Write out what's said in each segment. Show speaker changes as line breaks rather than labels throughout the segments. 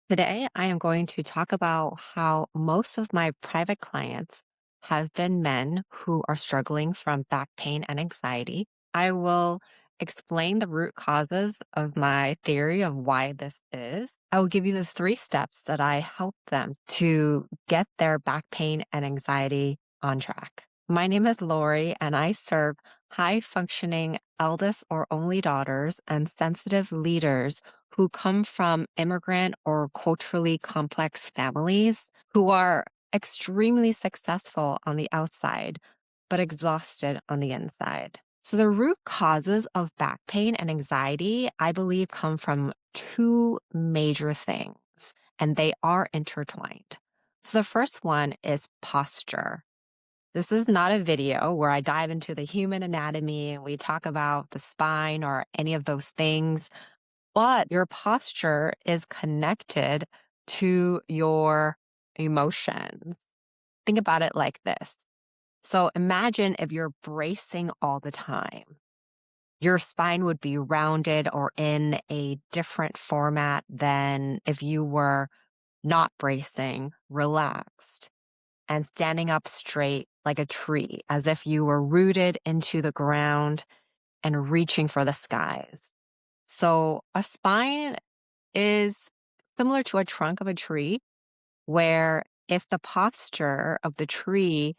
Today, I am going to talk about how most of my private clients have been men who are struggling from back pain and anxiety. I will explain the root causes of my theory of why this is. I will give you the three steps that I help them to get their back pain and anxiety on track. My name is Laurie, and I serve high functioning eldest or only daughters and sensitive leaders who come from immigrant or culturally complex families who are extremely successful on the outside, but exhausted on the inside. So, the root causes of back pain and anxiety, I believe, come from two major things, and they are intertwined. So, the first one is posture. This is not a video where I dive into the human anatomy and we talk about the spine or any of those things, but your posture is connected to your emotions. Think about it like this. So imagine if you're bracing all the time, your spine would be rounded or in a different format than if you were not bracing, relaxed, and standing up straight like a tree, as if you were rooted into the ground and reaching for the skies. So a spine is similar to a trunk of a tree, where if the posture of the tree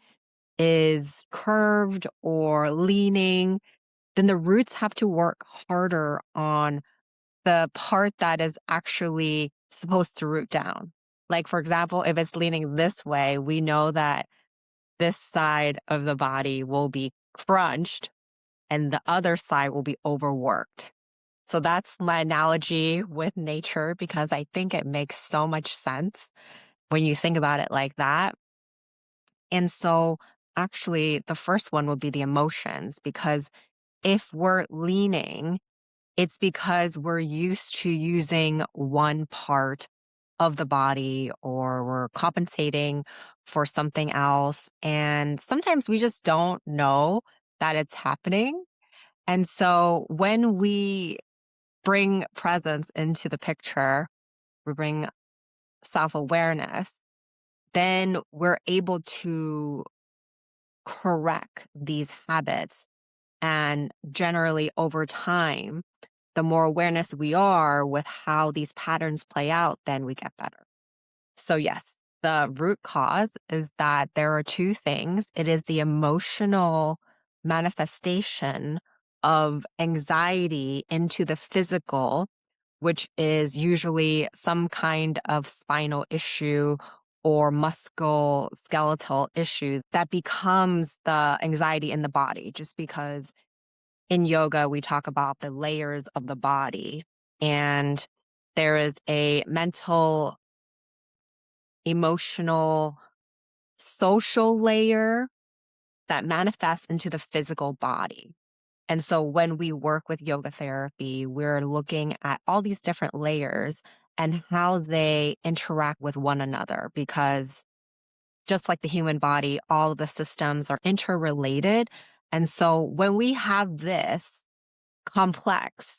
is curved or leaning, then the roots have to work harder on the part that is actually supposed to root down. Like, for example, if it's leaning this way, we know that this side of the body will be crunched and the other side will be overworked. So that's my analogy with nature because I think it makes so much sense when you think about it like that. And so actually the first one would be the emotions, because if we're leaning, it's because we're used to using one part of the body or we're compensating for something else. And sometimes we just don't know that it's happening. And so when we bring presence into the picture, we bring self awareness, then we're able to correct these habits. And generally, over time, the more awareness we are with how these patterns play out, then we get better. So, yes, the root cause is that there are two things. It is the emotional manifestation of anxiety into the physical, which is usually some kind of spinal issue or musculoskeletal issue that becomes the anxiety in the body, just because in yoga we talk about the layers of the body, and there is a mental, emotional, social layer that manifests into the physical body. And so when we work with yoga therapy, we're looking at all these different layers and how they interact with one another, because just like the human body, all of the systems are interrelated. And so when we have this complex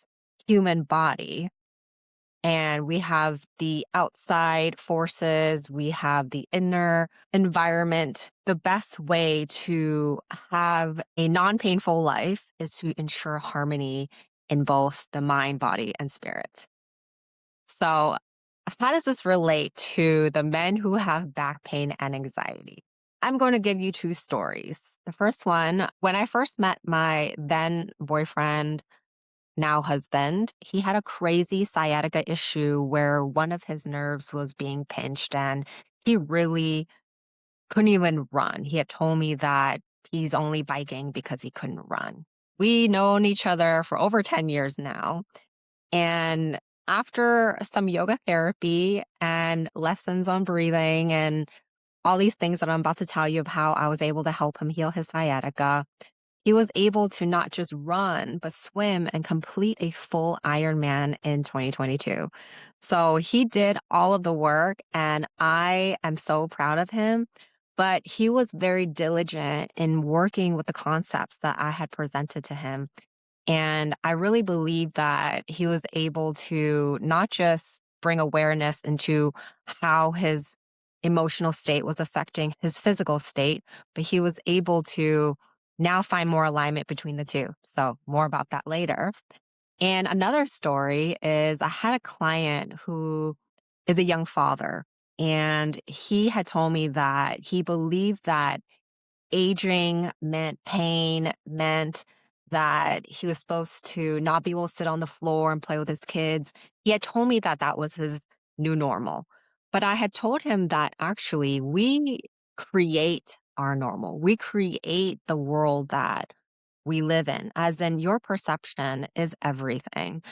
human body, and we have the outside forces, we have the inner environment. The best way to have a non painful life is to ensure harmony in both the mind, body, and spirit. So, how does this relate to the men who have back pain and anxiety? I'm going to give you two stories. The first one, when I first met my then boyfriend, now husband, he had a crazy sciatica issue where one of his nerves was being pinched and he really couldn't even run. He had told me that he's only biking because he couldn't run. We known each other for over 10 years now. And after some yoga therapy and lessons on breathing and all these things that I'm about to tell you of how I was able to help him heal his sciatica, he was able to not just run, but swim and complete a full Ironman in 2022. So he did all of the work, and I am so proud of him. But he was very diligent in working with the concepts that I had presented to him. And I really believe that he was able to not just bring awareness into how his emotional state was affecting his physical state, but he was able to now find more alignment between the two. So, more about that later. And another story is I had a client who is a young father, and he had told me that he believed that aging meant pain, meant that he was supposed to not be able to sit on the floor and play with his kids. He had told me that that was his new normal. But I had told him that actually we create our normal. We create the world that we live in, as in your perception is everything.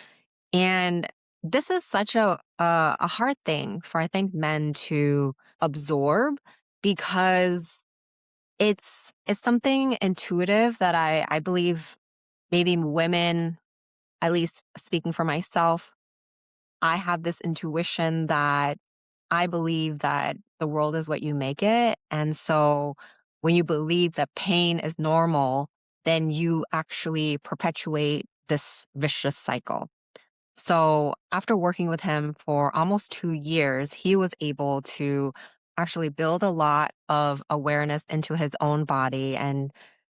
And this is such a hard thing for I think men to absorb because it's something intuitive that I believe maybe women, at least speaking for myself, I have this intuition that I believe that the world is what you make it. And so when you believe that pain is normal, then you actually perpetuate this vicious cycle. So after working with him for almost 2 years, he was able to actually build a lot of awareness into his own body. And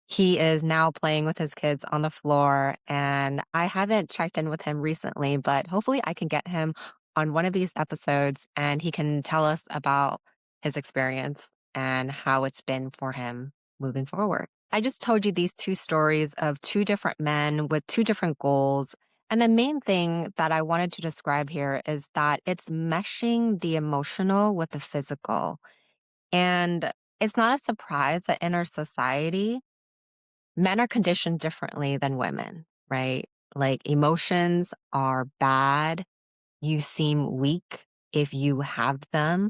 he is now playing with his kids on the floor. And I haven't checked in with him recently, but hopefully I can get him on one of these episodes and he can tell us about his experience and how it's been for him moving forward. I just told you these two stories of two different men with two different goals. And the main thing that I wanted to describe here is that it's meshing the emotional with the physical. And it's not a surprise that in our society, men are conditioned differently than women, right? Like emotions are bad. You seem weak if you have them.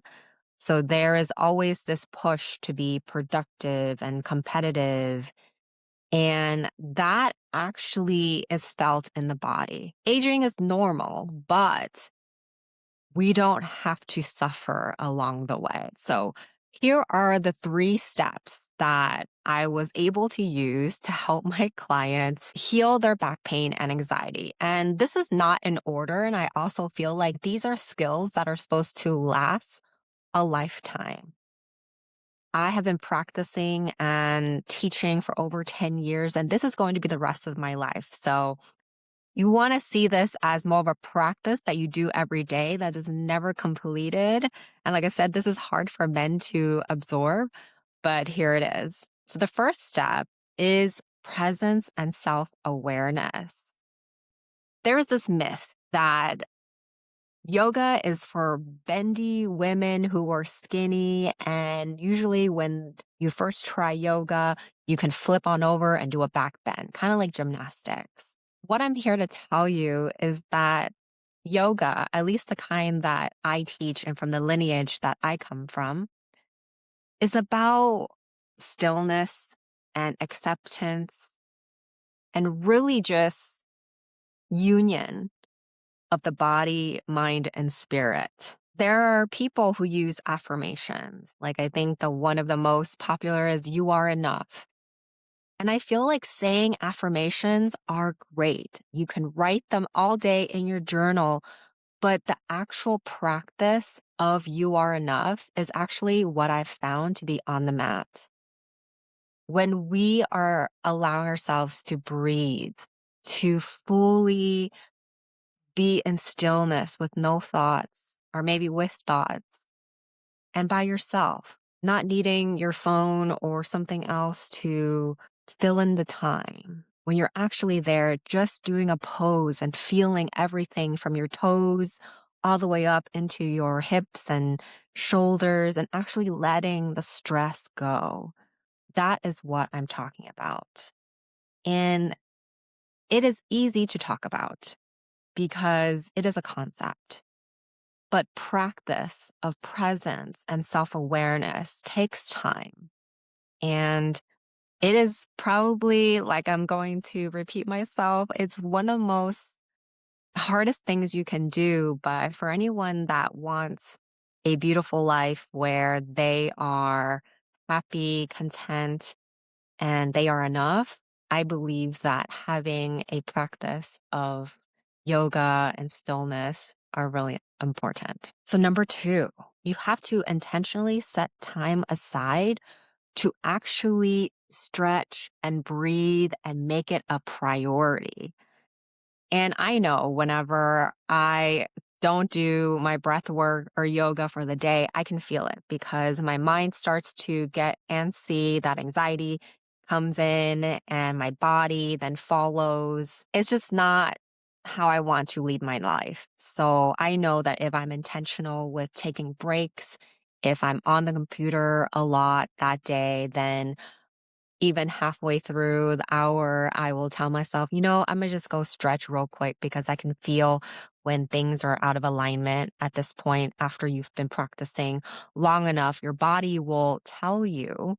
So there is always this push to be productive and competitive. And that actually is felt in the body. Aging is normal, but we don't have to suffer along the way. So, here are the 3 steps that I was able to use to help my clients heal their back pain and anxiety. And this is not in order. And I also feel like these are skills that are supposed to last a lifetime. I have been practicing and teaching for over 10 years, and this is going to be the rest of my life. So, you want to see this as more of a practice that you do every day that is never completed. And like I said, this is hard for men to absorb, but here it is. So the first step is presence and self awareness. There is this myth that yoga is for bendy women who are skinny. And usually, when you first try yoga, you can flip on over and do a back bend, kind of like gymnastics. What I'm here to tell you is that yoga, at least the kind that I teach and from the lineage that I come from, is about stillness and acceptance and really just union of the body, mind, and spirit. There are people who use affirmations. Like I think the one of the most popular is you are enough. And I feel like saying affirmations are great. You can write them all day in your journal, but the actual practice of you are enough is actually what I've found to be on the mat. When we are allowing ourselves to breathe, to fully be in stillness with no thoughts, or maybe with thoughts, and by yourself, not needing your phone or something else to fill in the time. When you're actually there, just doing a pose and feeling everything from your toes all the way up into your hips and shoulders, and actually letting the stress go. That is what I'm talking about. And it is easy to talk about because it is a concept. But practice of presence and self awareness takes time. And it is probably, like I'm going to repeat myself, it's one of the most hardest things you can do. But for anyone that wants a beautiful life where they are happy, content, and they are enough, I believe that having a practice of yoga and stillness are really important. So, number two, you have to intentionally set time aside to actually stretch and breathe and make it a priority. And I know whenever I don't do my breath work or yoga for the day, I can feel it because my mind starts to get antsy. That anxiety comes in and my body then follows. It's just not how I want to lead my life. So I know that if I'm intentional with taking breaks, if I'm on the computer a lot that day, then even halfway through the hour, I will tell myself, I'm gonna just go stretch real quick because I can feel when things are out of alignment at this point after you've been practicing long enough, your body will tell you.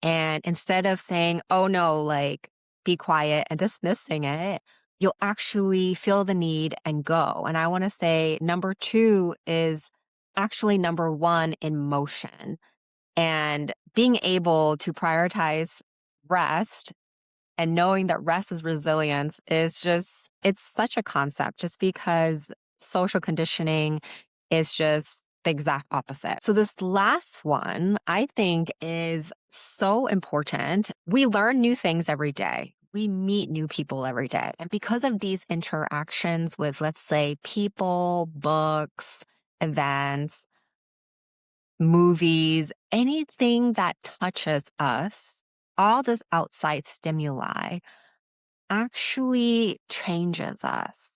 And instead of saying, oh no, like be quiet and dismissing it, you'll actually feel the need and go. And I wanna say number two is actually number one in motion and being able to prioritize rest and knowing that rest is resilience is just, it's such a concept just because social conditioning is just the exact opposite. So, this last one I think is so important. We learn new things every day. We meet new people every day. And because of these interactions with, let's say, people, books, events, movies, anything that touches us, all this outside stimuli actually changes us.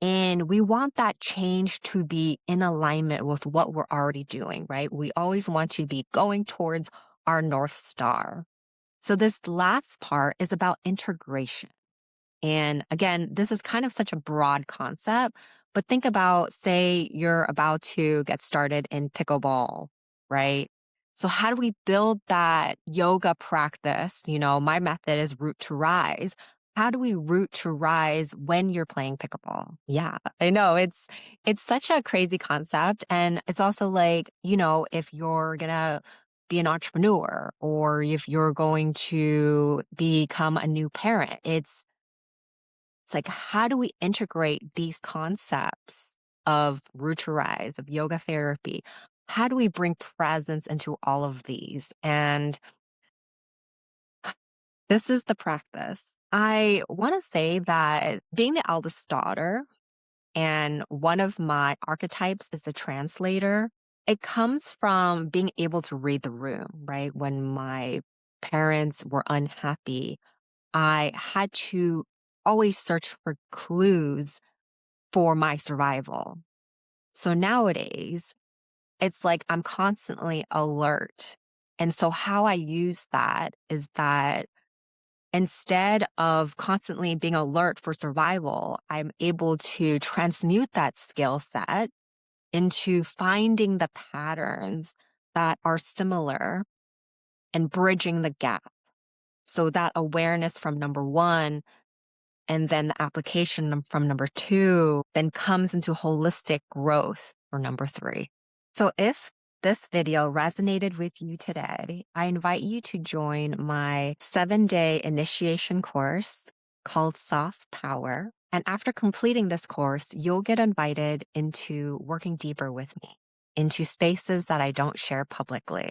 And we want that change to be in alignment with what we're already doing, right? We always want to be going towards our North Star. So, this last part is about integration. And again, this is kind of such a broad concept, but think about, say, you're about to get started in pickleball, right? So, how do we build that yoga practice? My method is root to rise. How do we root to rise when you're playing pickleball? Yeah, I know it's such a crazy concept. And it's also like, if you're gonna be an entrepreneur or if you're going to become a new parent, it's like, how do we integrate these concepts of root to rise, of yoga therapy? How do we bring presence into all of these? And this is the practice. I want to say that being the eldest daughter and one of my archetypes is the translator, it comes from being able to read the room, right? When my parents were unhappy, I had to always search for clues for my survival. So nowadays, it's like I'm constantly alert. And so how I use that is that instead of constantly being alert for survival, I'm able to transmute that skill set into finding the patterns that are similar and bridging the gap. So that awareness from number one and then the application from number two then comes into holistic growth for number three. So if this video resonated with you today, I invite you to join my 7-day initiation course called Soft Power. And after completing this course, you'll get invited into working deeper with me, into spaces that I don't share publicly.